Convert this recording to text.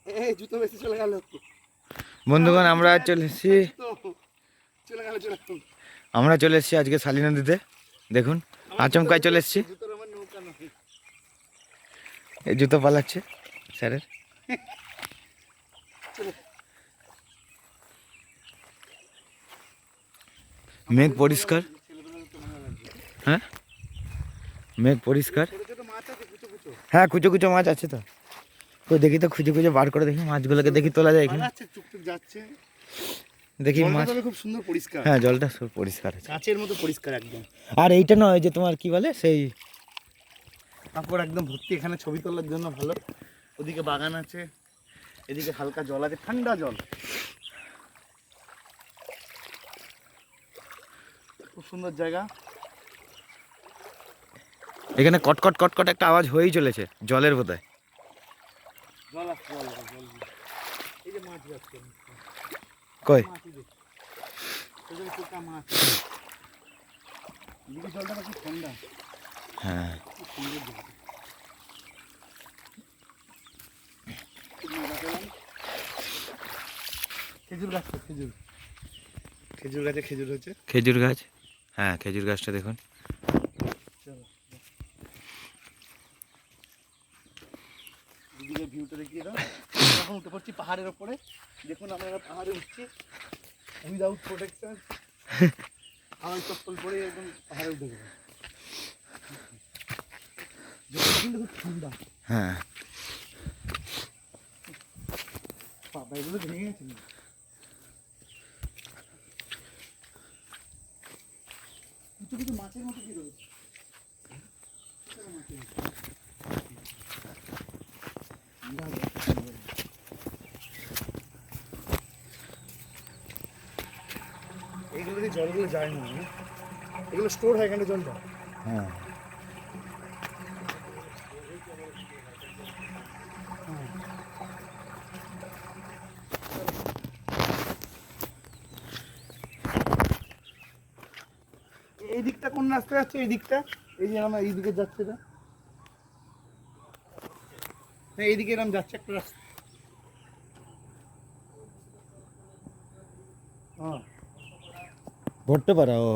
এই জুতো বেশি চলে গেল। বন্ধুগণ আমরা চলে এসেছি, আজকে শালী নদীতে। দেখুন আচমকায় চলে এসেছি, এই জুতো পালাচ্ছে স্যারের। মেঘ পরিষ্কার, হ্যাঁ মেঘ পরিষ্কার। হ্যাঁ কুচো কুচো মাছ আছে তো। তো দেখি তো খুঁজে খুঁজে বার করে দেখি মাছগুলোকে, দেখি তোলা যায় এখানে। দেখি মাছ খুব সুন্দর পরিষ্কার। হ্যাঁ জলটা সব পরিষ্কার আছে, কাঁচের মতো পরিষ্কার একদম। আর এইটা নয় যে তোমার কি বলে সেই কাপড় একদম ভর্তি, এখানে ছবি তোলার জন্য ভালো। ওদিকে বাগান আছে, এদিকে হালকা জল আছে, ঠান্ডা জল, খুব সুন্দর জায়গা। এখানে কটকট কটকট একটা আওয়াজ হয়েই চলেছে, জলের বোধহয়। জল আসছে, জল। এই যে মাছ যাচ্ছে, কই মাছ, এদিকে জলটা খুব ঠান্ডা। হ্যাঁ খুব সুন্দর জায়গা। খেজুর গাছ, খেজুর গাছে খেজুর হচ্ছে। খেজুর গাছ, হ্যাঁ খেজুর গাছটা দেখুন। এদিকে ভিউটা দেখিয়ে দাও। এখন উঠে পড়ছি পাহাড়ের ওপরে। দেখুন আমরা পাহাড়ে উঠছি উইদাউট প্রোটেকশন, হাওয়াই চপ্পল পরে একদম পাহাড়ে উঠে গেলাম। কিন্তু খুব ঠান্ডা। হ্যাঁ বাবা এগুলো ভেঙে গেছে। কিছু কিছু মাছের মতো কি রয়েছে। এইগুলো দিয়ে জলগুলো যায় না, এগুলো স্টোর হয় এখানে জলটা। হ্যাঁ এই দিকটা কোন রাস্তা যাচ্ছে? এই দিকটা, এই যে আমরা এই দিকে যাচ্ছে না, এইদিকে এরকম যাচ্ছে একটা রাস্তা। হ্যাঁ ভরতে পারা ও